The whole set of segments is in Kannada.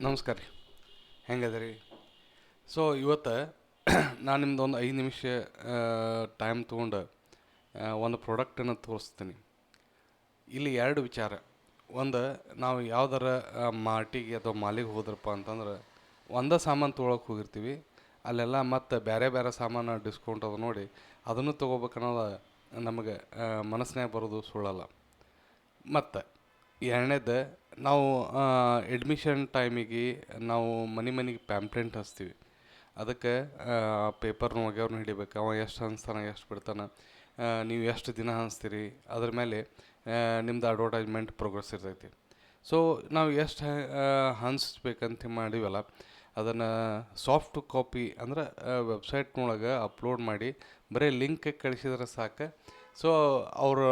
ನಮಸ್ಕಾರ ರೀ. ಹೆಂಗದ ರೀ? ಸೊ ಇವತ್ತು ನಾನು ನಿಮ್ದು ಒಂದು 5 ನಿಮಿಷ ಟೈಮ್ ತೊಗೊಂಡು ಒಂದು ಪ್ರಾಡಕ್ಟನ್ನು ತೋರಿಸ್ತೀನಿ. ಇಲ್ಲಿ 2 ವಿಚಾರ. ಒಂದು, ನಾವು ಯಾವ್ದಾರ ಮಾರ್ಟಿಗೆ ಅಥವಾ ಮಾಲಿಗೆ ಹೋದ್ರಪ್ಪ ಅಂತಂದ್ರೆ ಒಂದೇ ಸಾಮಾನು ತೊಗೊಳಕ್ಕೆ ಹೋಗಿರ್ತೀವಿ. ಅಲ್ಲೆಲ್ಲ ಮತ್ತು ಬೇರೆ ಬೇರೆ ಸಾಮಾನು ಡಿಸ್ಕೌಂಟ್ ಅದು ನೋಡಿ ಅದನ್ನು ತೊಗೋಬೇಕನ್ನೋದು ನಮಗೆ ಮನಸ್ಸಿನಾಗ ಬರೋದು ಸುಳ್ಳಲ್ಲ. ಮತ್ತು ಎರಡನೇದು, ನಾವು ಎಡ್ಮಿಷನ್ ಟೈಮಿಗೆ ನಾವು ಮನೆಗೆ ಪ್ಯಾಂಪ್ಲೆಂಟ್ ಹಚ್ತೀವಿ. ಅದಕ್ಕೆ ಪೇಪರ್ನ ಒಗ್ಯವ್ರನ್ನ ಹಿಡಿಬೇಕು. ಅವ ಎಷ್ಟು ಹಂಚ್ತಾನೆ, ಎಷ್ಟು ಬಿಡ್ತಾನೆ, ನೀವು ಎಷ್ಟು ದಿನ ಹಂಚ್ತೀರಿ, ಅದ್ರ ಮೇಲೆ ನಿಮ್ದು ಅಡ್ವರ್ಟೈಸ್ಮೆಂಟ್ ಪ್ರೋಗ್ರೆಸ್ ಇರ್ತೈತಿ. ಸೊ ನಾವು ಎಷ್ಟು ಹಂಚ್ಬೇಕಂತ ಮಾಡಿವಲ್ಲ, ಅದನ್ನು ಸಾಫ್ಟ್ ಕಾಪಿ ಅಂದ್ರೆ ವೆಬ್ಸೈಟ್ನೊಳಗೆ ಅಪ್ಲೋಡ್ ಮಾಡಿ ಬರೀ ಲಿಂಕ್ ಕಳಿಸಿದ್ರೆ ಸಾಕು. ಸೊ ಅವರು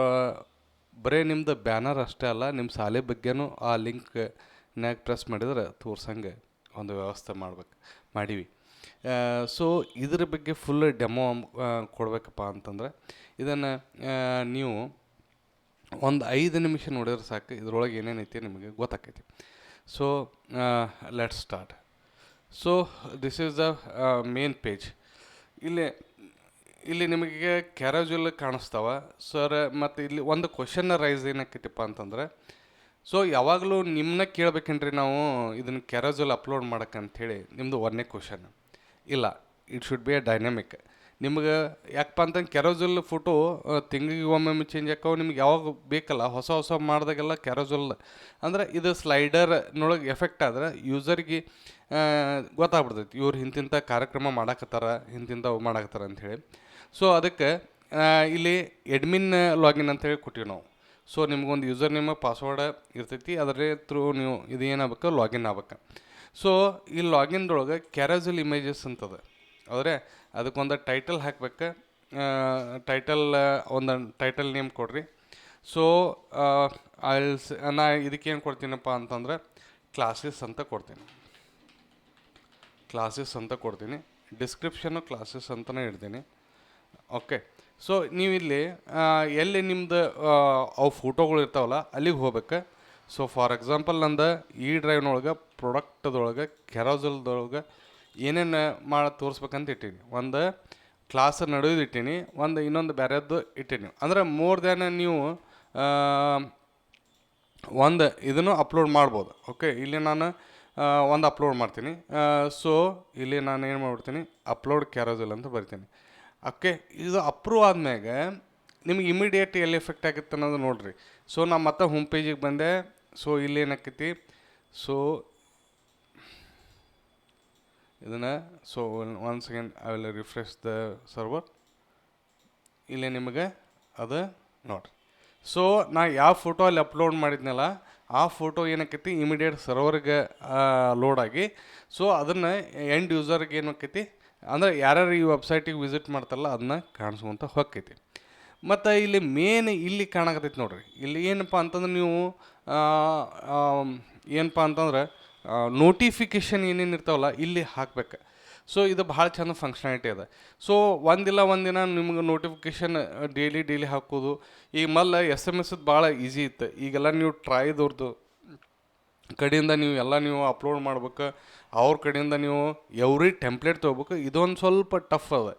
ಬರೀ ನಿಮ್ದು ಬ್ಯಾನರ್ ಅಷ್ಟೇ ಅಲ್ಲ, ನಿಮ್ಮ ಶಾಲೆ ಬಗ್ಗೆನೂ ಆ ಲಿಂಕ್ನಾಗ ಪ್ರೆಸ್ ಮಾಡಿದ್ರೆ ತೋರ್ಸಂಗೆ ಒಂದು ವ್ಯವಸ್ಥೆ ಮಾಡೀವಿ. ಸೊ ಇದ್ರ ಬಗ್ಗೆ ಫುಲ್ ಡೆಮೋ ಕೊಡಬೇಕಪ್ಪ ಅಂತಂದ್ರೆ ಇದನ್ನು ನೀವು ಒಂದು 5 ನಿಮಿಷ ನೋಡಿದ್ರೆ ಸಾಕು, ಇದ್ರೊಳಗೆ ಏನೇನೈತಿ ನಿಮಗೆ ಗೊತ್ತಾಕೈತಿ. So let's start. So this is the main page. ಇಲ್ಲಿ ನಿಮಗೆ ಕ್ಯಾರಜುಲ್ ಕಾಣಿಸ್ತಾವ ಸರ್. ಮತ್ತು ಇಲ್ಲಿ ಒಂದು ಕ್ವಶನ್ ರೈಸ್ ಏನಾಕೈತಿಪ್ಪ ಅಂತಂದ್ರೆ, ಸೊ ಯಾವಾಗಲೂ ನಿಮ್ಮನ್ನ ಕೇಳ್ಬೇಕೇನ್ರಿ ನಾವು ಇದನ್ನು ಕ್ಯಾರಜುಲ್ ಅಪ್ಲೋಡ್ ಮಾಡೋಕ್ಕಂಥೇಳಿ. ನಿಮ್ಮದು ಒಂದನೇ ಕ್ವಶನ್ ಇಲ್ಲ, it should be A dynamic. ನಿಮ್ಗೆ ಯಾಕಪ್ಪ ಅಂತಂದ್ರೆ ಕ್ಯಾರಜುಲ್ ಫೋಟೋ ತಿಂಗಳಿಗೆ ಒಮ್ಮೊಮ್ಮೆ ಚೇಂಜ್ ಆಕಾವು. ನಿಮ್ಗೆ ಯಾವಾಗ ಬೇಕಲ್ಲ ಹೊಸ ಮಾಡಿದಾಗೆಲ್ಲ ಕ್ಯಾರಜುಲ್ ಅಂದ್ರೆ ಇದು ಸ್ಲೈಡರ್ನೊಳಗೆ ಎಫೆಕ್ಟ್ ಆದ್ರೆ ಯೂಸರ್ಗೆ ಗೊತ್ತಾಗ್ಬಿಡ್ತೈತಿ, ಇವ್ರು ಇಂತಿಂಥ ಕಾರ್ಯಕ್ರಮ ಮಾಡಾಕತ್ತಾರ, ಇಂತಿಂಥವು ಮಾಡಾಕತ್ತಾರ ಅಂಥೇಳಿ. ಸೊ ಅದಕ್ಕೆ ಇಲ್ಲಿ ಎಡ್ಮಿನ್ ಲಾಗಿನ್ ಅಂತೇಳಿ ಕೊಟ್ಟಿವಿ ನಾವು. ಸೊ ನಿಮ್ಗೊಂದು ಯೂಸರ್ ನೇಮ್ ಪಾಸ್ವರ್ಡ್ ಇರ್ತೈತಿ, ಅದರ ಥ್ರೂ ನೀವು ಇದು ಏನಾಗಬೇಕು, ಲಾಗಿನ್ ಆಗ್ಬೇಕು. ಸೊ ಈ ಲಾಗಿನ್ದೊಳಗೆ ಕ್ಯಾರಜುಲ್ ಇಮೇಜಸ್ ಅಂತದ. ಆದರೆ ಅದಕ್ಕೊಂದು ಟೈಟಲ್ ಹಾಕ್ಬೇಕು. ಒಂದು ಟೈಟಲ್ ನೇಮ್ ಕೊಡ್ರಿ. ಸೊ ನಾ ಇದಕ್ಕೇನು ಕೊಡ್ತೀನಪ್ಪ ಅಂತಂದ್ರೆ ಕ್ಲಾಸಸ್ ಅಂತ ಕೊಡ್ತೀನಿ. ಡಿಸ್ಕ್ರಿಪ್ಷನ್ನು ಕ್ಲಾಸಸ್ ಅಂತಲೇ ಇಡ್ತೀನಿ. ಓಕೆ. ಸೊ ನೀವಿಲ್ಲಿ ಎಲ್ಲಿ ನಿಮ್ದು ಅವು ಫೋಟೋಗಳು ಇರ್ತಾವಲ್ಲ ಅಲ್ಲಿಗೆ ಹೋಗ್ಬೇಕು. ಸೊ ಫಾರ್ ಎಕ್ಸಾಂಪಲ್ ನಂದು ಈ ಡ್ರೈವ್ನೊಳಗೆ ಪ್ರಾಡಕ್ಟ್ದೊಳಗೆ ಕ್ಯಾರಜುಲ್ದೊಳಗೆ ಏನೇನು ತೋರಿಸ್ಬೇಕಂತ ಇಟ್ಟೀನಿ. ಒಂದು ಕ್ಲಾಸ್ ನಡುವುದು ಇಟ್ಟೀನಿ, ಇನ್ನೊಂದು ಬೇರೆದ್ದು ಇಟ್ಟೀನಿ. ಅಂದ್ರೆ ಮೋರ್ ದ್ಯಾನ್ ನೀವು ಒಂದು ಇದನ್ನು ಅಪ್ಲೋಡ್ ಮಾಡ್ಬೋದು. ಓಕೆ, ಇಲ್ಲಿ ನಾನು ಒಂದು ಅಪ್ಲೋಡ್ ಮಾಡ್ತೀನಿ. ಸೊ ಇಲ್ಲಿ ನಾನು ಏನು ಮಾಡ್ಬಿಡ್ತೀನಿ, ಅಪ್ಲೋಡ್ ಕ್ಯಾರಜುಲ್ ಅಂತ ಬರ್ತೀನಿ. ಓಕೆ, ಇದು ಅಪ್ರೂವ್ ಆದ್ಮ್ಯಾಗ ನಿಮ್ಗೆ ಇಮಿಡಿಯೇಟ್ ಎಲ್ಲಿ ಎಫೆಕ್ಟ್ ಆಗುತ್ತೆ ಅನ್ನೋದು ನೋಡಿರಿ. ಸೊ ನಾನು ಮತ್ತೆ ಹೋಮ್ ಪೇಜಿಗೆ ಬಂದೆ. ಸೊ ಇಲ್ಲಿ ಏನಾಕೈತಿ, ಸೊ ಇದನ್ನು once again I will refresh the server. ಇಲ್ಲಿ ನಿಮಗೆ ಅದು ನೋಡಿರಿ. ಸೊ ನಾ ಯಾವ ಫೋಟೋ ಅಲ್ಲಿ ಅಪ್ಲೋಡ್ ಮಾಡಿದ್ನಲ್ಲ ಆ ಫೋಟೋ ಏನಾಕೈತಿ ಇಮಿಡಿಯೇಟ್ ಸರ್ವರ್ಗೆ ಲೋಡ್ ಆಗಿ, ಸೊ ಅದನ್ನು ಎಂಡ್ ಯೂಸರ್ಗೆ ಏನಾಕೈತಿ ಅಂದರೆ ಯಾರ್ಯಾರು ಈ ವೆಬ್ಸೈಟಿಗೆ ವಿಸಿಟ್ ಮಾಡ್ತಾರಲ್ಲ ಅದನ್ನ ಕಾಣಿಸ್ಕೊಂತ ಹೋಗ್ತೈತಿ. ಮತ್ತು ಇಲ್ಲಿ ಇಲ್ಲಿ ಕಾಣಕತ್ತೈತಿ ನೋಡ್ರಿ. ಇಲ್ಲಿ ಏನಪ್ಪ ಅಂತಂದ್ರೆ ನೀವು ಏನಪ್ಪ ಅಂತಂದ್ರೆ ನೋಟಿಫಿಕೇಷನ್ ಏನೇನು ಇರ್ತಾವಲ್ಲ ಇಲ್ಲಿ ಹಾಕ್ಬೇಕು. ಸೊ ಇದು ಭಾಳ ಚಂದ ಫಂಕ್ಷನಾಲಿಟಿ ಅದ. ಸೊ ಒಂದಿನ ನಿಮ್ಗೆ ನೋಟಿಫಿಕೇಷನ್ ಡೈಲಿ ಹಾಕೋದು. ಈಗ SMS ಭಾಳ ಈಸಿ ಇತ್ತು. ಈಗೆಲ್ಲ ನೀವು ಟ್ರೈದವ್ರದ್ದು ಕಡೆಯಿಂದ ನೀವು ಅಪ್ಲೋಡ್ ಮಾಡ್ಬೇಕು. ಅವ್ರ ಕಡೆಯಿಂದ ನೀವು ಎವ್ರಿ ಟೆಂಪ್ಲೇಟ್ ತೊಗೋಬೇಕು. ಇದೊಂದು ಸ್ವಲ್ಪ ಟಫ್ ಅದ.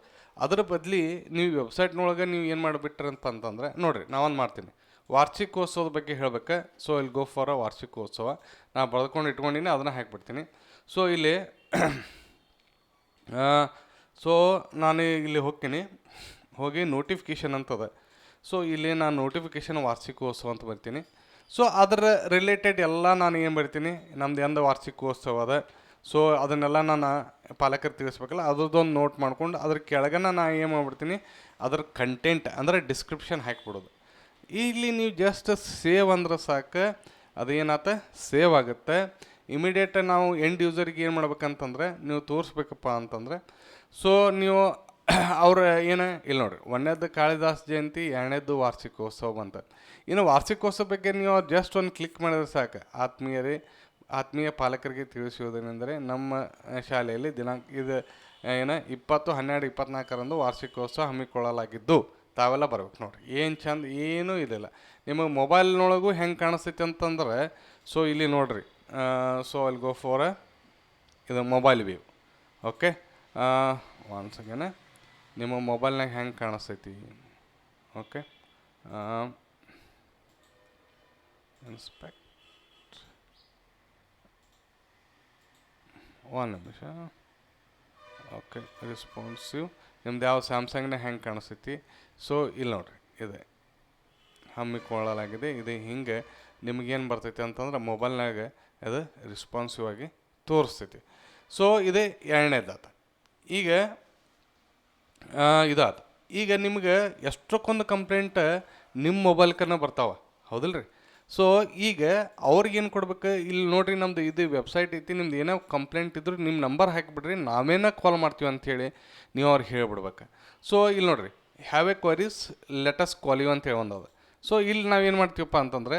ಅದ್ರ ಬದಲಿ ನೀವು ವೆಬ್ಸೈಟ್ನೊಳಗೆ ನೀವು ಏನು ಮಾಡಿಬಿಟ್ರಂತ ಅಂತಂದರೆ ನೋಡಿರಿ, ನಾವೊಂದು ಮಾಡ್ತೀನಿ. ವಾರ್ಷಿಕೋತ್ಸವದ ಬಗ್ಗೆ ಹೇಳ್ಬೇಕು. ಸೊ ಇಲ್ಲಿ ಗೋ ಫಾರ್ ವಾರ್ಷಿಕೋತ್ಸವ ನಾನು ಬರೆದುಕೊಂಡು ಇಟ್ಕೊಂಡಿನಿ, ಅದನ್ನು ಹಾಕಿಬಿಡ್ತೀನಿ. ಸೊ ಇಲ್ಲಿ ಸೊ ನಾನು ಇಲ್ಲಿ ಹೋಗಿ ನೋಟಿಫಿಕೇಷನ್ ಅಂತದ. ಸೊ ಇಲ್ಲಿ ನಾನು ನೋಟಿಫಿಕೇಷನ್ ವಾರ್ಷಿಕೋತ್ಸವ ಅಂತ ಬರ್ತೀನಿ. ಸೊ ಅದರ ರಿಲೇಟೆಡ್ ಎಲ್ಲ ನಾನು ಏನು ಬರ್ತೀನಿ, ನಮ್ದು ಎಂದು ವಾರ್ಷಿಕೋತ್ಸವ ಅದ. ಸೊ ಅದನ್ನೆಲ್ಲ ನಾನು ಪಾಲಕರು ತಿಳಿಸ್ಬೇಕಲ್ಲ, ಅದ್ರದ್ದೊಂದು ನೋಟ್ ಮಾಡ್ಕೊಂಡು ಅದ್ರ ಕೆಳಗೆ ನಾನು ಏನು ಮಾಡ್ಬಿಡ್ತೀನಿ, ಅದ್ರ ಕಂಟೆಂಟ್ ಅಂದರೆ ಡಿಸ್ಕ್ರಿಪ್ಷನ್ ಹಾಕಿಬಿಡೋದು. ಇಲ್ಲಿ ನೀವು ಜಸ್ಟ್ ಸೇವ್ ಅಂದ್ರೆ ಸಾಕು, ಅದೇನಾತ ಸೇವ್ ಆಗುತ್ತೆ. ಇಮಿಡಿಯೇಟ್ ನಾವು ಎಂಡ್ ಯೂಸರಿಗೆ ಏನು ಮಾಡ್ಬೇಕಂತಂದ್ರೆ ನೀವು ತೋರಿಸ್ಬೇಕಪ್ಪ ಅಂತಂದರೆ, ಸೊ ನೀವು ಅವ್ರ ಏನು ಇಲ್ಲಿ ನೋಡಿರಿ, 1ನೇದು ಕಾಳಿದಾಸ ಜಯಂತಿ, 2ನೇದು ವಾರ್ಷಿಕೋತ್ಸವ ಬಂತ. ಇನ್ನು ವಾರ್ಷಿಕೋತ್ಸವ ಬಗ್ಗೆ ನೀವು ಜಸ್ಟ್ ಒಂದು ಕ್ಲಿಕ್ ಮಾಡಿದ್ರೆ ಸಾಕು. ಆತ್ಮೀಯ ಪಾಲಕರಿಗೆ ತಿಳಿಸುವುದೇನೆಂದರೆ ನಮ್ಮ ಶಾಲೆಯಲ್ಲಿ ದಿನಾಂಕ 20/12/24 ವಾರ್ಷಿಕೋತ್ಸವ ಹಮ್ಮಿಕೊಳ್ಳಲಾಗಿದ್ದು ತಾವೆಲ್ಲ ಬರ್ಬೇಕು ನೋಡಿರಿ. ಏನು ಚಂದ, ಏನೂ ಇದಿಲ್ಲ. ನಿಮಗೆ ಮೊಬೈಲ್ನೊಳಗೂ ಹೆಂಗೆ ಕಾಣಿಸ್ತೈತಿ ಅಂತಂದ್ರೆ, ಸೊ ಇಲ್ಲಿ ನೋಡಿರಿ, ಸೊ ಐಲ್ ಗೋ ಫಾರ್ ಇದು mobile view. Okay, once again ನಿಮ್ಮ ಮೊಬೈಲ್ನಾಗ ಹೆಂಗೆ ಕಾಣಿಸ್ತೈತಿ. ಓಕೆ, ಇನ್ಸ್ಪೆಕ್ಟ್ ಒಂದು ನಿಮಿಷ. ಓಕೆ, ರೆಸ್ಪಾನ್ಸಿವ್ ನಿಮ್ದು ಯಾವ ಸ್ಯಾಮ್ಸಂಗ್ನ ಹೆಂಗೆ ಕಾಣಿಸ್ತೈತಿ. ಸೊ ಇಲ್ಲಿ ನೋಡಿರಿ, ಇದೆ ಹಮ್ಮಿಕೊಳ್ಳಲಾಗಿದೆ. ಇದು ಹಿಂಗೆ ನಿಮಗೇನು ಬರ್ತೈತಿ ಅಂತಂದ್ರೆ ಮೊಬೈಲ್ನಾಗ ಅದು ರೆಸ್ಪಾನ್ಸಿವ್ ಆಗಿ ತೋರಿಸ್ತೈತಿ. ಸೊ ಇದೇ ಎರಡನೇದಾತ. ಈಗ ಇದಾದ ಈಗ ನಿಮ್ಗೆ ಎಷ್ಟಕ್ಕೊಂದು ಕಂಪ್ಲೇಂಟ್ ನಿಮ್ಮ ಮೊಬೈಲ್ಕನ್ನ ಬರ್ತಾವೆ, ಹೌದಿಲ್ಲ ರೀ. ಸೊ ಈಗ ಅವ್ರಿಗೇನು ಕೊಡ್ಬೇಕು, ಇಲ್ಲಿ ನೋಡಿರಿ ನಮ್ಮದು ಇದು ವೆಬ್ಸೈಟ್ ಐತಿ, ನಿಮ್ದು ಏನೋ ಕಂಪ್ಲೇಂಟ್ ಇದ್ರೂ ನಿಮ್ಮ ನಂಬರ್ ಹಾಕಿಬಿಡ್ರಿ, ನಾವೇನ ಕಾಲ್ ಮಾಡ್ತೀವಿ ಅಂಥೇಳಿ ನೀವು ಅವ್ರಿಗೆ ಹೇಳ್ಬಿಡ್ಬೇಕು. ಸೊ ಇಲ್ಲಿ ನೋಡಿರಿ, have a queries let us call you ಅಂತೇಳಿ ಒಂದದು. ಸೊ ಇಲ್ಲಿ ನಾವೇನು ಮಾಡ್ತೀವಪ್ಪ ಅಂತಂದರೆ,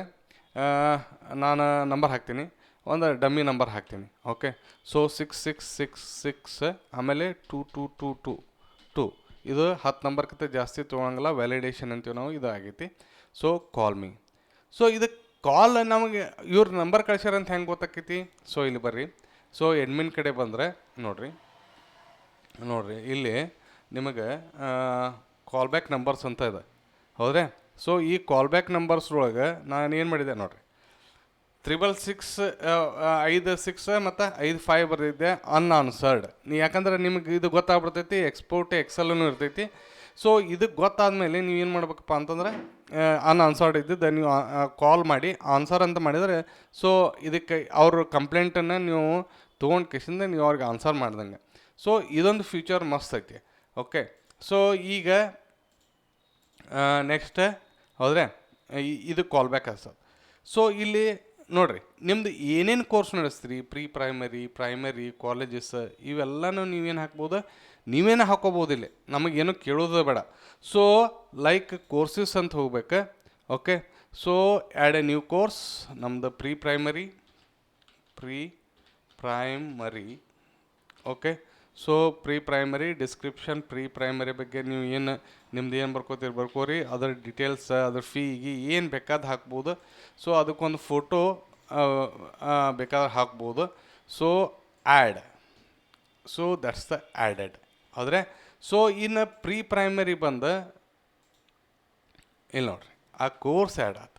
ನಾನು ನಂಬರ್ ಹಾಕ್ತೀನಿ, ಒಂದು ಡಮ್ಮಿ ನಂಬರ್ ಹಾಕ್ತೀನಿ. ಓಕೆ, ಸೊ 6666 ಆಮೇಲೆ 2222 ಇದು 10 ನಂಬರ್ಕಿಂತ ಜಾಸ್ತಿ ತೊಗೊಳಂಗಿಲ್ಲ, ವ್ಯಾಲಿಡೇಷನ್ ಅಂತೀವಿ ನಾವು, ಇದು ಆಗೈತಿ. So call me. ಸೊ ಇದಕ್ಕೆ ಕಾಲ್ ನಮಗೆ ಇವ್ರ ನಂಬರ್ ಕಳ್ಸ್ಯಾರ ಅಂತ ಹೆಂಗೆ ಗೊತ್ತಾಕೈತಿ. ಸೊ ಇಲ್ಲಿ ಬರ್ರಿ, ಸೊ ಅಡ್ಮಿನ್ ಕಡೆ ಬಂದರೆ ನೋಡಿರಿ ಇಲ್ಲಿ ನಿಮಗೆ ಕಾಲ್ ಬ್ಯಾಕ್ ನಂಬರ್ಸ್ ಅಂತ ಇದೆ, ಹೌದೇ. ಸೊ ಈ ಕಾಲ್ ಬ್ಯಾಕ್ ನಂಬರ್ಸ್ ಒಳಗೆ ನಾನು ಏನು ಮಾಡಿದೆ ನೋಡಿರಿ, 666 ಮತ್ತು 55 ಬರೆದಿದ್ದೆ ಅನ್ಆನ್ಸರ್ಡ್. ಯಾಕಂದ್ರೆ ನಿಮಗೆ ಇದು ಗೊತ್ತಾಗ್ಬಿಡ್ತೈತಿ, ಎಕ್ಸ್ಪೋರ್ಟ್ ಎಕ್ಸೆಲ್ನೂ ಇರ್ತೈತಿ. ಸೊ ಇದಕ್ಕೆ ಗೊತ್ತಾದಮೇಲೆ ನೀವು ಏನು ಮಾಡ್ಬೇಕಪ್ಪ ಅಂತಂದ್ರೆ, ಅನ್ಆನ್ಸರ್ಡ್ ಇದ್ದಿದ್ದು ನೀವು ಕಾಲ್ ಮಾಡಿ ಆನ್ಸರ್ ಅಂತ ಮಾಡಿದರೆ, ಸೊ ಇದಕ್ಕೆ ಅವ್ರ ಕಂಪ್ಲೇಂಟನ್ನು ನೀವು ತೊಗೊಂಡು ಕಿಸಿಂದ ನೀವು ಅವ್ರಿಗೆ ಆನ್ಸರ್ ಮಾಡ್ದಂಗೆ. ಸೊ ಇದೊಂದು ಫ್ಯೂಚರ್ ಮಸ್ತ್ ಐತಿ. ಓಕೆ, ಸೊ ಈಗ ನೆಕ್ಸ್ಟ್ ಹೌದ್ರೆ ಇದು ಕಾಲ್ ಬ್ಯಾಕ್ ಆಗ್ತದೆ. ಸೊ ಇಲ್ಲಿ ನೋಡಿರಿ, ನಿಮ್ದು ಏನೇನು ಕೋರ್ಸ್ ನಡೆಸ್ತೀರಿ, ಪ್ರೈಮರಿ ಕಾಲೇಜಸ್ ಇವೆಲ್ಲನೂ ನೀವೇನು ಹಾಕ್ಬೋದು, ನೀವೇನು ಹಾಕೋಬೋದು. ಇಲ್ಲಿ ನಮಗೇನು ಕೇಳೋದು ಬೇಡ. ಸೊ ಲೈಕ್ ಕೋರ್ಸಸ್ ಅಂತ ಹೋಗ್ಬೇಕು. Okay, so add a new course, ನಮ್ಮದು pre primary. Okay, so pre primary description, pre primary ಬಗ್ಗೆ ನೀವು ಏನು ನಿಮ್ದು ಏನು ಬರ್ಕೋರಿ, ಅದರ ಡೀಟೇಲ್ಸ್, ಅದ್ರ ಫೀಗೆ ಏನು ಬೇಕಾದ ಹಾಕ್ಬೋದು. ಸೊ ಅದಕ್ಕೊಂದು ಫೋಟೋ ಬೇಕಾದ್ರೆ ಹಾಕ್ಬೋದು. So add, so that's the added, ಹೌದ್ರೆ. ಸೊ ಇನ್ನು ಪ್ರೀ ಪ್ರೈಮರಿ ಬಂದು ಇಲ್ಲಿ ನೋಡ್ರಿ, ಆ ಕೋರ್ಸ್ ಆ್ಯಡ್ ಆತ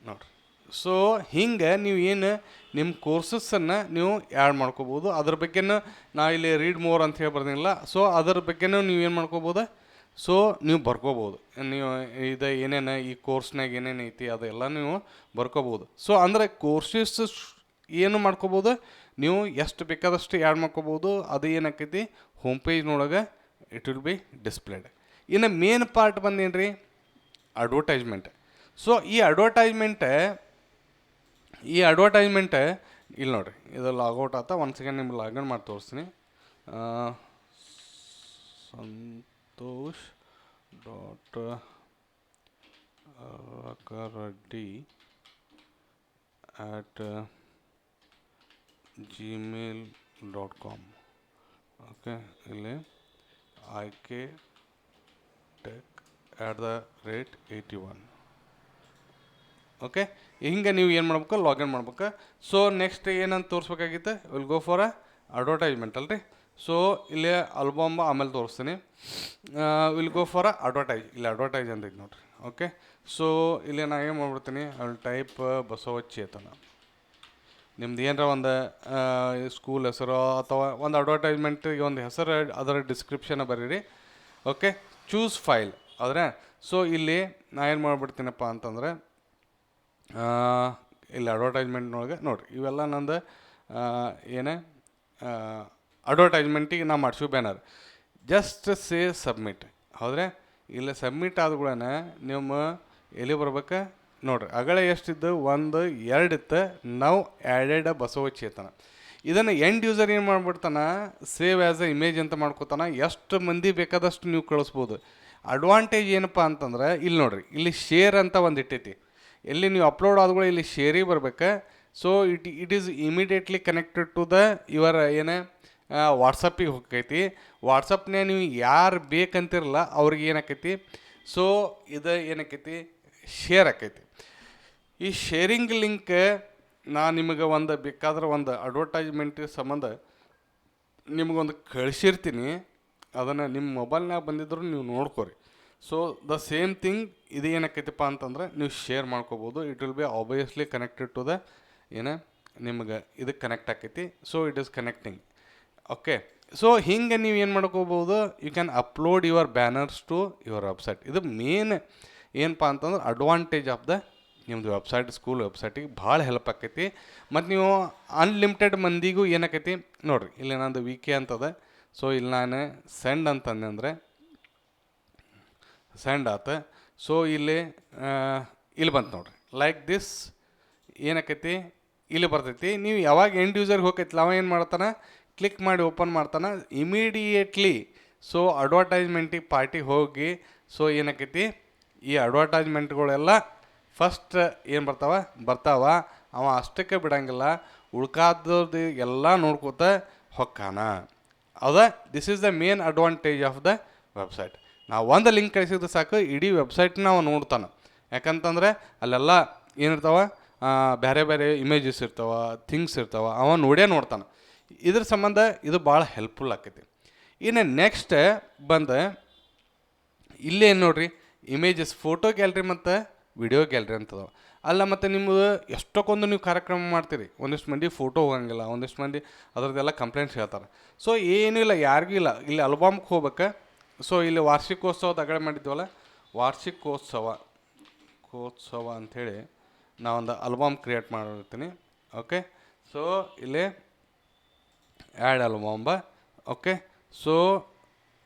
ನೋಡ್ರಿ. ಸೊ ಹಿಂಗೆ ನೀವು ಏನು ನಿಮ್ಮ ಕೋರ್ಸಸ್ಸನ್ನು ನೀವು ಆ್ಯಡ್ ಮಾಡ್ಕೋಬೋದು. ಅದ್ರ ಬಗ್ಗೆನೂ ನಾ ಇಲ್ಲಿ ರೀಡ್ ಮೋರ್ ಅಂತ ಹೇಳಿ ಬರ್ದಿಲ್ಲ. ಸೊ ಅದ್ರ ಬಗ್ಗೆನೂ ನೀವು ಏನು ಮಾಡ್ಕೋಬೋದು, ಸೊ ನೀವು ಬರ್ಕೋಬೋದು. ನೀವು ಇದು ಏನೇನು ಈ ಕೋರ್ಸ್ನಾಗ ಏನೇನು ಐತಿ ಅದೆಲ್ಲ ನೀವು ಬರ್ಕೋಬೋದು. ಸೊ ಅಂದರೆ ಕೋರ್ಸಸ್ ಏನು ಮಾಡ್ಕೋಬೋದು, ನೀವು ಎಷ್ಟು ಬೇಕಾದಷ್ಟು ಆ್ಯಡ್ ಮಾಡ್ಕೋಬೋದು. ಅದು ಏನಾಕೈತಿ ಹೋಮ್ ಪೇಜ್ನೊಳಗೆ ಇಟ್ ವಿಲ್ ಬಿ ಡಿಸ್ಪ್ಲೇಡ್. ಇನ್ನು ಮೇನ್ ಪಾರ್ಟ್ ಬಂದೇನು ರೀ, ಅಡ್ವರ್ಟೈಸ್ಮೆಂಟ್. ಸೊ ಈ ಅಡ್ವರ್ಟೈಸ್ಮೆಂಟ್ ಇಲ್ಲಿ ನೋಡಿರಿ, ಇದು ಲಾಗೌಟ್ ಆತ. ಒಂದು ಸೆಕೆಂಡ್ ನಿಮ್ಗೆ ಲಾಗಿನ್ ಮಾಡಿ ತೋರಿಸ್ತೀನಿ. santosh.rakareddy@gmail.com. ಓಕೆ, ಇಲ್ಲಿ IKTech@81. ಓಕೆ, ಹಿಂಗೆ ನೀವು ಏನು ಮಾಡ್ಬೇಕು, ಲಾಗಿನ್ ಮಾಡ್ಬೇಕು. ಸೊ ನೆಕ್ಸ್ಟ್ ಏನಂತ ತೋರಿಸ್ಬೇಕಾಗಿತ್ತು, ವಿಲ್ ಗೋ ಫಾರ್ ಅಡ್ವರ್ಟೈಸ್ಮೆಂಟ್ ಅಲ್ರಿ. ಸೊ ಇಲ್ಲಿ ಆಲ್ಬಮ್ ಆಮೇಲೆ ತೋರಿಸ್ತೀನಿ. ವಿಲ್ ಗೋ ಫಾರ್ ಇಲ್ಲಿ ಅಡ್ವರ್ಟೈಸ್ ಅಂತ ಐತೆ ನೋಡಿರಿ. ಓಕೆ, ಸೊ ಇಲ್ಲಿ ನಾನು ಏನು ಮಾಡ್ಬಿಡ್ತೀನಿ, ಅಲ್ಲಿ ಟೈಪ್ ಬಸವಚೇತನ. ನಿಮ್ದು ಏನರ ಒಂದು ಸ್ಕೂಲ್ ಹೆಸರು ಅಥವಾ ಒಂದು ಅಡ್ವರ್ಟೈಸ್ಮೆಂಟಿಗೆ ಒಂದು ಹೆಸರು, ಅದರ ಡಿಸ್ಕ್ರಿಪ್ಷನ್ ಬರೀರಿ. ಓಕೆ, ಚೂಸ್ ಫೈಲ್ ಆದರೆ. ಸೊ ಇಲ್ಲಿ ನಾ ಏನು ಮಾಡ್ಬಿಡ್ತೀನಪ್ಪ ಅಂತಂದರೆ, ಇಲ್ಲಿ ಅಡ್ವರ್ಟೈಸ್ಮೆಂಟ್ನೊಳಗೆ ನೋಡಿರಿ, ಇವೆಲ್ಲ ನಂದು ಏನೇ ಅಡ್ವರ್ಟೈಸ್ಮೆಂಟಿಗೆ ನಾ ಮಾಡಿಸಿ ಬ್ಯಾನರ್. ಜಸ್ಟ್ ಸೇ ಸಬ್ಮಿಟ್, ಹೌದ್ರೆ. ಇಲ್ಲಿ ಸಬ್ಮಿಟ್ ಆದ್ಗಳನ್ನ ನಿಮ್ಮ ಎಲ್ಲಿ ಬರ್ಬೇಕು ನೋಡಿರಿ. ಅಗಳೇ ಎಷ್ಟಿದ್ದು, 1 2 ಇತ್ತು. ನಾವು ಆ್ಯಡೆಡ್ ಬಸವಚೇತನ. ಇದನ್ನು ಎಂಡ್ ಯೂಸರ್ ಏನು ಮಾಡ್ಬಿಡ್ತಾನೆ, ಸೇವ್ ಆ್ಯಸ್ ಎ ಇಮೇಜ್ ಅಂತ ಮಾಡ್ಕೋತಾನೆ. ಎಷ್ಟು ಮಂದಿ ಬೇಕಾದಷ್ಟು ನೀವು ಕಳಿಸ್ಬೋದು. ಅಡ್ವಾಂಟೇಜ್ ಏನಪ್ಪ ಅಂತಂದ್ರೆ, ಇಲ್ಲಿ ನೋಡಿರಿ, ಇಲ್ಲಿ ಶೇರ್ ಅಂತ ಒಂದು ಇಟ್ಟೈತಿ. ಎಲ್ಲಿ ನೀವು ಅಪ್ಲೋಡ್ ಆದ್ಗಳು ಇಲ್ಲಿ ಶೇರಿಗೆ ಬರ್ಬೇಕು. So it is immediately connected to the your ಏನೇ ವಾಟ್ಸಪ್ಪಿಗೆ ಹೋಗೈತಿ. ವಾಟ್ಸಪ್ನೇ ನೀವು ಯಾರು ಬೇಕಂತಿರಲ್ಲ ಅವ್ರಿಗೆ ಏನಾಕೈತಿ, ಸೊ ಇದು ಏನಾಕೈತಿ, ಶೇರ್ ಆಕೈತಿ. ಈ ಶೇರಿಂಗ್ ಲಿಂಕ್ ನಾನು ನಿಮಗೆ ಒಂದು ಬೇಕಾದ್ರೆ ಒಂದು ಅಡ್ವರ್ಟೈಸ್ಮೆಂಟ್ ಸಂಬಂಧ ನಿಮಗೊಂದು ಕಳಿಸಿರ್ತೀನಿ, ಅದನ್ನು ನಿಮ್ಮ ಮೊಬೈಲ್ನಾಗ ಬಂದಿದ್ರು ನೀವು ನೋಡ್ಕೊರಿ. ಸೊ ದ ಸೇಮ್ ಥಿಂಗ್ ಇದು ಏನಕ್ಕೈತಪ್ಪ ಅಂತಂದ್ರೆ ನೀವು ಶೇರ್ ಮಾಡ್ಕೋಬೋದು. It will be obviously connected to the ಏನು ನಿಮ್ಗೆ ಇದಕ್ಕೆ ಕನೆಕ್ಟ್ ಆಕೈತಿ. So it is connecting. Okay, so ಹಿಂಗೆ ನೀವು ಏನು ಮಾಡ್ಕೋಬೋದು, you can upload your banners to your website. ಇದು ಮೇನ್ ಏನಪ್ಪ ಅಂತಂದ್ರೆ ಅಡ್ವಾಂಟೇಜ್ ಆಫ್ ದ ನಿಮ್ಮದು ವೆಬ್ಸೈಟ್, ಸ್ಕೂಲ್ ವೆಬ್ಸೈಟಿಗೆ ಭಾಳ ಹೆಲ್ಪ್ ಆಕೈತಿ. ಮತ್ತು ನೀವು ಅನ್ಲಿಮಿಟೆಡ್ ಮಂದಿಗೂ ಏನಾಕೈತಿ ನೋಡಿರಿ, ಇಲ್ಲಿ ನಂದು ವಿ ಕೆ ಅಂತದ. ಸೊ ಇಲ್ಲಿ ನಾನು ಸೆಂಡ್ ಅಂತಂದೆ ಅಂದರೆ ಸೆಂಡ್ ಆತ. ಸೊ ಇಲ್ಲಿ ಬಂತು ನೋಡಿರಿ, ಲೈಕ್ ದಿಸ್ ಏನಾಕೈತಿ ಇಲ್ಲಿ ಬರ್ತೈತಿ. ನೀವು ಯಾವಾಗ ಎಂಡ್ ಯೂಸರ್ಗೆ ಹೋಗೈತಿಲ್ಲ ಅವ ಏನು ಮಾಡ್ತಾನೆ, ಕ್ಲಿಕ್ ಮಾಡಿ ಓಪನ್ ಮಾಡ್ತಾನೆ ಇಮಿಡಿಯೇಟ್ಲಿ. ಸೊ ಅಡ್ವರ್ಟೈಸ್ಮೆಂಟಿಗೆ ಪಾರ್ಟಿಗೆ ಹೋಗಿ ಸೊ ಏನಾಕೈತಿ ಈ ಅಡ್ವರ್ಟೈಸ್ಮೆಂಟ್ಗಳೆಲ್ಲ ಫಸ್ಟ್ ಏನು ಬರ್ತಾವ. ಅವ ಅಷ್ಟಕ್ಕೆ ಬಿಡಂಗಿಲ್ಲ, ಉಳ್ಕಾದದ್ದು ಎಲ್ಲ ನೋಡ್ಕೋತ ಹೊಕ್ಕಾನ. ಹೌದಾ, this is the main advantage of the website. ನಾವು ಒಂದು ಲಿಂಕ್ ಕಳಿಸಿದ್ರೆ ಸಾಕು, ಇಡೀ ವೆಬ್ಸೈಟ್ನ ಅವ ನೋಡ್ತಾನೆ. ಯಾಕಂತಂದರೆ ಅಲ್ಲೆಲ್ಲ ಏನಿರ್ತಾವ, ಬೇರೆ ಬೇರೆ ಇಮೇಜಸ್ ಇರ್ತಾವ, ಥಿಂಗ್ಸ್ ಇರ್ತಾವ, ಅವ ನೋಡ್ತಾನೆ. ಇದ್ರ ಸಂಬಂಧ ಇದು ಭಾಳ ಹೆಲ್ಪ್ಫುಲ್ ಆಕೈತಿ. ಇನ್ನು ನೆಕ್ಸ್ಟ್ ಬಂದು ಇಲ್ಲೇ ಏನು ನೋಡ್ರಿ, ಇಮೇಜಸ್, ಫೋಟೋ ಗ್ಯಾಲ್ರಿ ಮತ್ತು ವಿಡಿಯೋ ಗ್ಯಾಲ್ರಿ ಅಂತದವ. ಅಲ್ಲ ಮತ್ತು ನಿಮ್ಮದು ಎಷ್ಟಕ್ಕೊಂದು ನೀವು ಕಾರ್ಯಕ್ರಮ ಮಾಡ್ತೀರಿ, ಒಂದಿಷ್ಟು ಮಂದಿ ಫೋಟೋ ಹೋಗಂಗಿಲ್ಲ, ಒಂದಿಷ್ಟು ಮಂದಿ ಅದ್ರದ್ದೆಲ್ಲ ಕಂಪ್ಲೇಂಟ್ಸ್ ಹೇಳ್ತಾರೆ. ಸೊ ಏನೂ ಇಲ್ಲ, ಯಾರಿಗೂ ಇಲ್ಲ, ಇಲ್ಲಿ ಆಲ್ಬಮ್ಗೆ ಹೋಗ್ಬೇಕು. ಸೊ ಇಲ್ಲಿ ವಾರ್ಷಿಕೋತ್ಸವದ ಅಗಡೆ ಮಾಡಿದ್ವಲ್ಲ, ವಾರ್ಷಿಕೋತ್ಸವ ಅಂಥೇಳಿ ನಾವೊಂದು ಆಲ್ಬಮ್ ಕ್ರಿಯೇಟ್ ಮಾಡಿರ್ತೀನಿ. ಓಕೆ, ಸೊ ಇಲ್ಲಿ ಆ್ಯಡ್ ಆಲ್ಬಮ್. ಓಕೆ, ಸೊ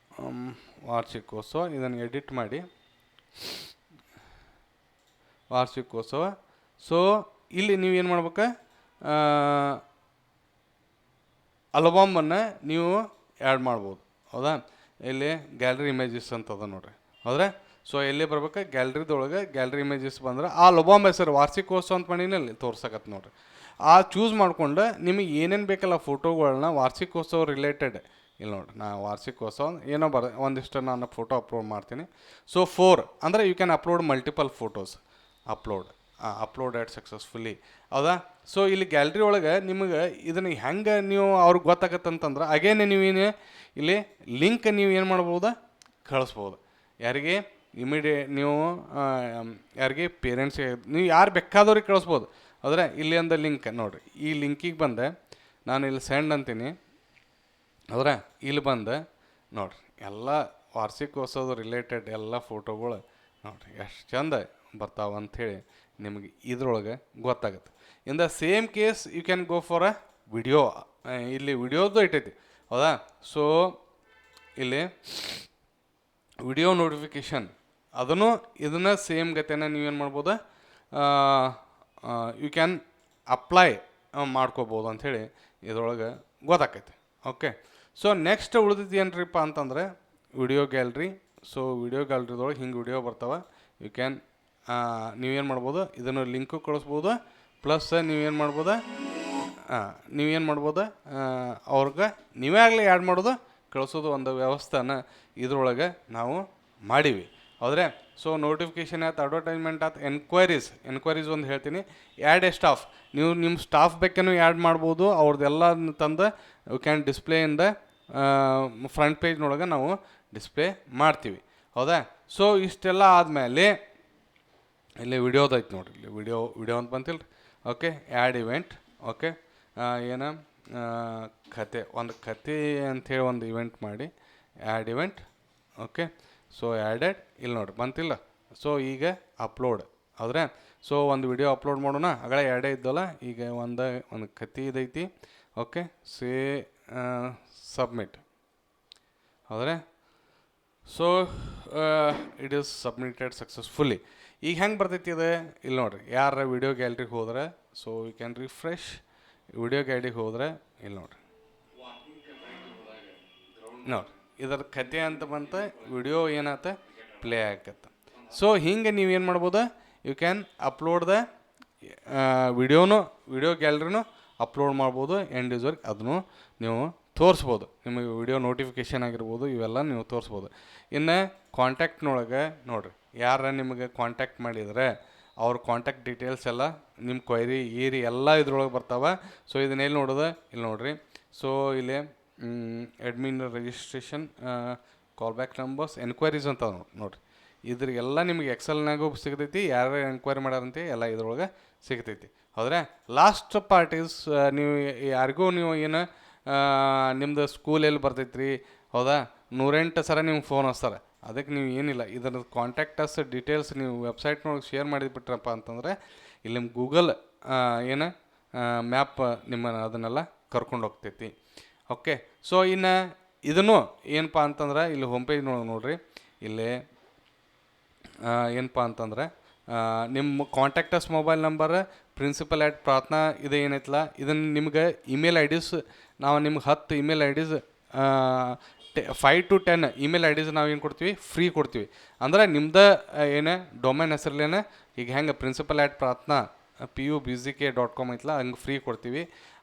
ವಾರ್ಷಿಕೋತ್ಸವ ಇದನ್ನು ಎಡಿಟ್ ಮಾಡಿ ವಾರ್ಷಿಕೋತ್ಸವ. ಸೊ ಇಲ್ಲಿ ನೀವೇನು ಮಾಡ್ಬೇಕು, ಆಲ್ಬಮನ್ನು ನೀವು ಆ್ಯಡ್ ಮಾಡ್ಬೋದು. ಹೌದಾ, ಇಲ್ಲಿ ಗ್ಯಾಲರಿ ಇಮೇಜಸ್ ಅಂತದ ನೋಡ್ರಿ. ಹೌದ್ರಾ, ಸೊ ಎಲ್ಲಿ ಬರ್ಬೇಕು, ಗ್ಯಾಲ್ರಿದೊಳಗೆ ಗ್ಯಾಲರಿ ಇಮೇಜಸ್ ಬಂದ್ರೆ ಆ ಆಲ್ಬಮ್ ಹೆಸರು ವಾರ್ಷಿಕೋತ್ಸವ ಅಂತ ಮಾಡಿನಲ್ಲಿ ತೋರ್ಸಕತ್ತೆ ನೋಡ್ರಿ. ಆ ಚೂಸ್ ಮಾಡ್ಕೊಂಡು ನಿಮಗೆ ಏನೇನು ಬೇಕಲ್ಲ ಫೋಟೋಗಳನ್ನ ವಾರ್ಷಿಕೋತ್ಸವ ರಿಲೇಟೆಡ್ ಇಲ್ಲಿ ನೋಡಿರಿ. ನಾ ವಾರ್ಷಿಕೋತ್ಸವ ಏನೋ ಒಂದಿಷ್ಟು ನಾನು ಫೋಟೋ ಅಪ್ಲೋಡ್ ಮಾಡ್ತೀನಿ. ಸೊ 4 ಅಂದರೆ you can upload multiple photos. Uploaded successfully. ಹೌದಾ, ಸೊ ಇಲ್ಲಿ ಗ್ಯಾಲ್ರಿ ಒಳಗೆ ನಿಮಗೆ ಇದನ್ನು ಹೆಂಗೆ ನೀವು ಅವ್ರಿಗೆ ಗೊತ್ತಾಗತ್ತಂತಂದ್ರೆ ಅಗೇನೆ ನೀವೇನು ಇಲ್ಲಿ ಲಿಂಕ್ ನೀವು ಏನು ಮಾಡ್ಬೋದು, ಕಳಿಸ್ಬೋದು. ಯಾರಿಗೆ ನೀವು ಯಾರಿಗೆ ಪೇರೆಂಟ್ಸ್ಗೆ, ನೀವು ಯಾರು ಬೇಕಾದವ್ರಿಗೆ ಕಳಿಸ್ಬೋದು. ಆದರೆ ಇಲ್ಲಿ ಅಂದ ಲಿಂಕ್ ನೋಡಿರಿ, ಈ ಲಿಂಕಿಗೆ ಬಂದೆ ನಾನು ಇಲ್ಲಿ ಸೆಂಡ್ ಅಂತೀನಿ. ಹೌದ್ರಾ, ಇಲ್ಲಿ ಬಂದು ನೋಡಿರಿ ಎಲ್ಲ ವಾರ್ಷಿಕೋತ್ಸವದ ರಿಲೇಟೆಡ್ ಎಲ್ಲ ಫೋಟೋಗಳು ನೋಡಿರಿ ಎಷ್ಟು ಚಂದ ಬರ್ತಾವೆ ಅಂಥೇಳಿ ನಿಮಗೆ ಇದ್ರೊಳಗೆ ಗೊತ್ತಾಗುತ್ತೆ. In the same case you can go for a video. ಇಲ್ಲಿ ವಿಡಿಯೋದು ಇಟ್ಟೈತಿ. ಹೌದಾ, ಸೊ ಇಲ್ಲಿ ವಿಡಿಯೋ ನೋಟಿಫಿಕೇಷನ್ ಅದನ್ನು ಇದನ್ನು ಸೇಮ್ ಗತೆನ ನೀವೇನು ಮಾಡ್ಬೋದು, ಯು ಕ್ಯಾನ್ ಅಪ್ಲೈ ಮಾಡ್ಕೋಬೋದು ಅಂಥೇಳಿ ಇದ್ರೊಳಗೆ ಗೊತ್ತಾಕೈತೆ. ಓಕೆ, ಸೊ ನೆಕ್ಸ್ಟ್ ಉಳಿದಿದ್ದು ಏನ್ರಿಪ್ಪ ಅಂತಂದರೆ ವಿಡಿಯೋ ಗ್ಯಾಲ್ರಿ. ಸೊ ವಿಡಿಯೋ ಗ್ಯಾಲ್ರಿದೊಳಗೆ ಹಿಂಗೆ ವಿಡಿಯೋ ಬರ್ತಾವೆ. ಯು ಕ್ಯಾನ್ ನೀವೇನು ಮಾಡ್ಬೋದು, ಇದನ್ನು ಲಿಂಕು ಕಳಿಸ್ಬೋದು. ಪ್ಲಸ್ ನೀವೇನು ಮಾಡ್ಬೋದು ಅವ್ರಿಗೆ ನೀವೇ ಆಗಲಿ ಆ್ಯಡ್ ಮಾಡೋದು ಕಳಿಸೋದು ಒಂದು ವ್ಯವಸ್ಥೆನ ಇದ್ರೊಳಗೆ ನಾವು ಮಾಡೀವಿ. ಹೌದ್ರೆ, ಸೊ ನೋಟಿಫಿಕೇಷನ್ ಆಯ್ತು, ಅಡ್ವರ್ಟೈಸ್ಮೆಂಟ್ ಆಯ್ತು, ಎನ್ಕ್ವೈರೀಸ್ ಒಂದು ಹೇಳ್ತೀನಿ. ಆ್ಯಡ್ ಎ ಸ್ಟಾಫ್, ನೀವು ನಿಮ್ಮ ಸ್ಟಾಫ್ ಬೇಕೇನೋ ಆ್ಯಡ್ ಮಾಡ್ಬೋದು. ಅವ್ರದ್ದೆಲ್ಲ ತಂದು you can display in the front ಪೇಜ್ನೊಳಗೆ ನಾವು ಡಿಸ್ಪ್ಲೇ ಮಾಡ್ತೀವಿ. ಹೌದಾ, ಸೊ ಇಷ್ಟೆಲ್ಲ ಆದಮೇಲೆ ಇಲ್ಲಿ ವಿಡಿಯೋದೈತೆ ನೋಡಿರಿ, ಇಲ್ಲಿ ವಿಡಿಯೋ ಅಂತ ಬಂತಿಲ್ಲ ರೀ. Okay, add event. ಓಕೆ, ಒಂದು ಕತೆ ಅಂಥೇಳಿ ಒಂದು ಇವೆಂಟ್ ಮಾಡಿ add event. Okay, so added ಇಲ್ಲಿ ನೋಡಿರಿ ಬಂತಿಲ್ಲ. ಸೊ ಈಗ ಅಪ್ಲೋಡ್. ಹೌದ್ರೆ, ಸೊ ಒಂದು ವಿಡಿಯೋ ಅಪ್ಲೋಡ್ ಮಾಡೋಣ. ಆಗಲೇ ಎರಡೇ ಇದ್ದಲ್ಲ, ಈಗ ಒಂದು ಕತೆ ಇದೈತಿ. Okay, submit. ಹೌದ್ರೆ, so it is submitted successfully. ಈಗ ಹೆಂಗೆ ಬರ್ತೈತಿ ಇದೆ ಇಲ್ಲಿ ನೋಡಿರಿ. ಯಾರ ವಿಡಿಯೋ ಗ್ಯಾಲ್ರಿಗೆ ಹೋದ್ರೆ, so you can refresh. Video ಗ್ಯಾಲರಿಗೆ ಹೋದರೆ ಇಲ್ಲಿ ನೋಡಿರಿ, ಇದರ ಕತೆ ಅಂತ ಬಂತ, ವಿಡಿಯೋ ಏನಾತ ಪ್ಲೇ ಆಗತ್ತೆ. ಸೊ ಹಿಂಗೆ ನೀವೇನು ಮಾಡ್ಬೋದು, you can upload the video ಗ್ಯಾಲರಿನೂ ಅಪ್ಲೋಡ್ ಮಾಡ್ಬೋದು ಎಂಡ್ ಯೂಸರ್ಗೆ. ಅದನ್ನು ನೀವು ತೋರಿಸ್ಬೋದು. ನಿಮಗೆ ವಿಡಿಯೋ ನೋಟಿಫಿಕೇಷನ್ ಆಗಿರ್ಬೋದು, ಇವೆಲ್ಲ ನೀವು ತೋರಿಸ್ಬೋದು. ಇನ್ನು ಕಾಂಟ್ಯಾಕ್ಟ್ನೊಳಗೆ ನೋಡಿರಿ, ಯಾರ ನಿಮಗೆ ಕಾಂಟ್ಯಾಕ್ಟ್ ಮಾಡಿದರೆ ಅವ್ರ ಕಾಂಟ್ಯಾಕ್ಟ್ ಡೀಟೇಲ್ಸ್ ಎಲ್ಲ ನಿಮ್ಮ ಕ್ವೈರಿ ಏರಿ ಎಲ್ಲ ಇದ್ರೊಳಗೆ ಬರ್ತಾವೆ. ಸೊ ಇದನ್ನ ಎಲ್ಲಿ ನೋಡೋದು, ಇಲ್ಲಿ ನೋಡಿರಿ. ಸೊ ಇಲ್ಲಿ admin registration, call back numbers, enquiries ಅಂತ ನೋಡಿರಿ. ಇದ್ರಿಗೆಲ್ಲ ನಿಮಗೆ ಎಕ್ಸೆಲ್ನಾಗೂ ಸಿಗ್ತೈತಿ, ಯಾರು ಎನ್ಕ್ವೈರಿ ಮಾಡ್ಯಾರಂತೆ ಎಲ್ಲ ಇದ್ರೊಳಗೆ ಸಿಗ್ತೈತಿ. ಹೌದ್ರೆ ಲಾಸ್ಟ್ ಪಾರ್ಟ್ ಈಸ್ ನೀವು ಯಾರಿಗೂ ನೀವು ಏನು ನಿಮ್ಮದು ಸ್ಕೂಲ್ ಎಲ್ಲಿ ಬರ್ತೈತೆ ರೀ, ಹೌದಾ, 108 ಸರ ನಿಮ್ಗೆ ಫೋನ್ ಹಚ್ತಾರೆ. ಅದಕ್ಕೆ ನೀವು ಏನಿಲ್ಲ, ಇದರ ಕಾಂಟ್ಯಾಕ್ಟಸ್ ಡೀಟೇಲ್ಸ್ ನೀವು ವೆಬ್ಸೈಟ್ನೊಳಗೆ ಶೇರ್ ಮಾಡಿಬಿಟ್ರಪ್ಪ ಅಂತಂದರೆ ಇಲ್ಲಿ ನಿಮ್ಮ ಗೂಗಲ್ ಏನು ಮ್ಯಾಪ್ ನಿಮ್ಮನ್ನು ಅದನ್ನೆಲ್ಲ ಕರ್ಕೊಂಡು ಹೋಗ್ತೈತಿ. ಓಕೆ. ಸೊ ಇನ್ನು ಇದನ್ನು ಏನಪ್ಪ ಅಂತಂದ್ರೆ ಇಲ್ಲಿ ಹೋಮ್ ಪೇಜ್ನೊಳಗೆ ನೋಡಿರಿ, ಇಲ್ಲಿ ಏನಪ್ಪ ಅಂತಂದ್ರೆ ನಿಮ್ಮ ಕಾಂಟ್ಯಾಕ್ಟಸ್ ಮೊಬೈಲ್ ನಂಬರ್ ಪ್ರಿನ್ಸಿಪಲ್ @ ಪ್ರಾರ್ಥನಾ ಇದು ಏನೈತಲ್ಲ, ಇದನ್ನು ನಿಮ್ಗೆ ಇಮೇಲ್ ಐ ಡಿಸ್ ನಾವು ನಿಮ್ಗೆ 10 email 5 to 10 email IDs ಏನು ಕೊಡ್ತೀವಿ, ಫ್ರೀ ಕೊಡ್ತೀವಿ. ಅಂದ್ರೆ ನಿಮ್ದು ಏನು ಡೊಮೈನ್ ಹೆಸರಲ್ಲೇನೆ ಈಗ ಹೆಂಗೆ ಪ್ರಿನ್ಸಿಪಲ್ @ ಪ್ರಾರ್ಥನಾ PUBZK.com ಐತಲ್ಲ ಹಂಗೆ ಫ್ರೀ ಕೊಡ್ತೀವಿ.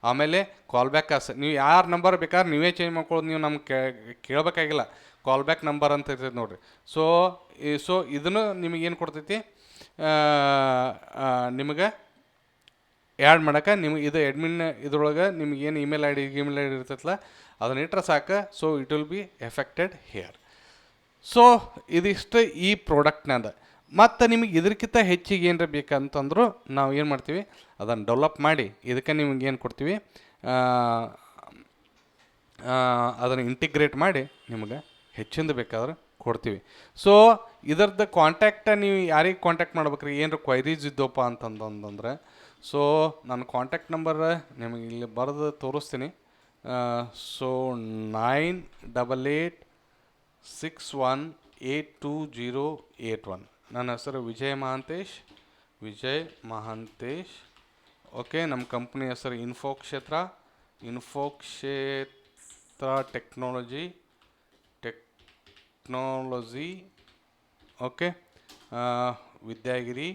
ಆಮೇಲೆ ಕಾಲ್ ಬ್ಯಾಕ್ ನೀವು ಯಾರ ನಂಬರ್ ಬೇಕಾದ್ರೆ ನೀವೇ ಚೇಂಜ್ ಮಾಡ್ಕೊಳ್ಳೋದು, ನೀವು ನಮ್ಗೆ ಕೇಳಬೇಕಾಗಿಲ್ಲ. ಕಾಲ್ ಬ್ಯಾಕ್ ನಂಬರ್ ಅಂತ ಇರ್ತೈತೆ ನೋಡಿರಿ. ಸೊ ಇದನ್ನು ನಿಮಗೇನು ಕೊಡ್ತೈತಿ, ನಿಮಗೆ ಆ್ಯಡ್ ಮಾಡೋಕೆ ನಿಮಗೆ ಇದು ಅಡ್ಮಿನ್ ಇದ್ರೊಳಗೆ ನಿಮಗೇನು ಇಮೇಲ್ ಐ ಡಿ ಇರ್ತೈತಲ್ಲ ಅದನ್ನ ಇಟ್ಟರೆ ಸಾಕು. So it will B affected here. So ಇದಿಷ್ಟು ಈ ಪ್ರಾಡಕ್ಟ್ನಂದ. ಮತ್ತು ನಿಮಗೆ ಇದಕ್ಕಿಂತ ಹೆಚ್ಚಿಗೆ ಏನರ ಬೇಕಂತಂದ್ರು ನಾವು ಏನು ಮಾಡ್ತೀವಿ, ಅದನ್ನು ಡೆವಲಪ್ ಮಾಡಿ ಇದಕ್ಕೆ ನಿಮಗೆ ಏನು ಕೊಡ್ತೀವಿ, ಅದನ್ನು ಇಂಟಿಗ್ರೇಟ್ ಮಾಡಿ ನಿಮಗೆ ಹೆಚ್ಚಿಂದ ಬೇಕಾದ್ರೆ ಕೊಡ್ತೀವಿ. ಸೊ ಇದರದ್ದು ಕಾಂಟ್ಯಾಕ್ಟ ನೀವು ಯಾರಿಗೆ ಕಾಂಟ್ಯಾಕ್ಟ್ ಮಾಡ್ಬೇಕ್ರಿ, ಏನರ ಕ್ವೈರೀಸ್ ಇದ್ದವಪ್ಪ ಅಂತಂದ್ರೆ, ಸೊ ನನ್ನ ಕಾಂಟ್ಯಾಕ್ಟ್ ನಂಬರ್ ನಿಮಗೆ ಇಲ್ಲಿ ಬರೆದು ತೋರಿಸ್ತೀನಿ. ಸೊ 988861828081. ನನ್ನ ಹೆಸರು ವಿಜಯ್ ಮಹಾಂತೇಶ್. ಓಕೆ. ನಮ್ಮ ಕಂಪ್ನಿ ಹೆಸರು Infokshetra technology. Okay. Vidyagiri.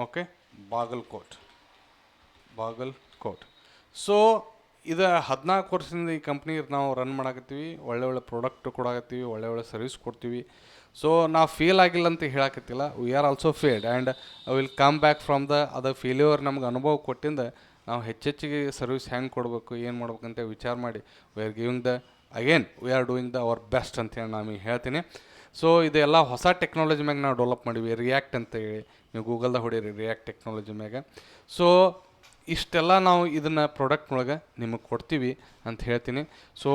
Okay. Bagalkot. So ಇದು 14 ವರ್ಷದಿಂದ ಈ ಕಂಪ್ನಿ ನಾವು ರನ್ ಮಾಡಾಕತ್ತೀವಿ. ಒಳ್ಳೆ ಪ್ರಾಡಕ್ಟ್ ಕೊಡಾಕತ್ತೀವಿ, ಒಳ್ಳೆ ಸರ್ವಿಸ್ ಕೊಡ್ತೀವಿ. ಸೊ ನಾವು ಫೇಲ್ ಆಗಿಲ್ಲ ಅಂತ ಹೇಳಕತ್ತಿಲ್ಲ. We are also failed and I will come back from ಅದು ಫೇಲ್ಯೂರ್ ನಮ್ಗೆ ಅನುಭವ ಕೊಟ್ಟಿಂದ ನಾವು ಹೆಚ್ಚಿಗೆ ಸರ್ವಿಸ್ ಹೆಂಗೆ ಕೊಡಬೇಕು, ಏನು ಮಾಡ್ಬೇಕಂತ ವಿಚಾರ ಮಾಡಿ we are doing hour best ಅಂತೇಳಿ ನಾನು ಹೇಳ್ತೀನಿ. ಸೊ ಇದೆಲ್ಲ ಹೊಸ ಟೆಕ್ನಾಲಜಿ ಮ್ಯಾಗ ನಾವು ಡೆವಲಪ್ ಮಾಡಿವಿ, ರಿಯಾಕ್ಟ್ ಅಂತೇಳಿ. ನೀವು ಗೂಗಲ್ದಾಗ ಹೊಡೀರಿ ರಿಯಾಕ್ಟ್ ಟೆಕ್ನಾಲಜಿ ಮ್ಯಾಗ. ಸೊ ಇಷ್ಟೆಲ್ಲ ನಾವು ಇದನ್ನು ಪ್ರಾಡಕ್ಟ್ನೊಳಗೆ ನಿಮಗೆ ಕೊಡ್ತೀವಿ ಅಂತ ಹೇಳ್ತೀನಿ. ಸೊ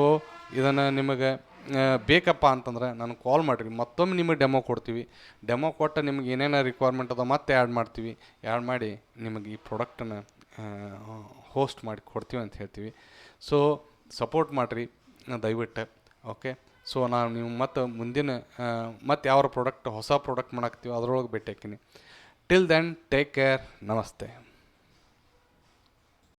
ಇದನ್ನು ನಿಮಗೆ ಬೇಕಪ್ಪ ಅಂತಂದ್ರೆ ನನಗೆ ಕಾಲ್ ಮಾಡಿರಿ, ಮತ್ತೊಮ್ಮೆ ನಿಮಗೆ ಡೆಮೋ ಕೊಡ್ತೀವಿ. ಡೆಮೋ ಕೊಟ್ಟು ನಿಮ್ಗೆ ಏನೇನು ರಿಕ್ವೈರ್ಮೆಂಟ್ ಅದ ಮತ್ತೆ ಆ್ಯಡ್ ಮಾಡ್ತೀವಿ. ಆ್ಯಡ್ ಮಾಡಿ ನಿಮಗೆ ಈ ಪ್ರಾಡಕ್ಟನ್ನು ಹೋಸ್ಟ್ ಮಾಡಿ ಕೊಡ್ತೀವಿ ಅಂತ ಹೇಳ್ತೀವಿ. ಸೊ ಸಪೋರ್ಟ್ ಮಾಡಿರಿ ದಯವಿಟ್ಟು. ಓಕೆ. ಸೊ ನೀವು ಮತ್ತು ಮುಂದಿನ ಮತ್ತು ಯಾವ ಹೊಸ ಪ್ರಾಡಕ್ಟ್ ಮಾಡಾಕ್ತೀವಿ ಅದರೊಳಗೆ ಭೇಟಿ ಹಾಕಿನಿ. Till then take care. ನಮಸ್ತೆ.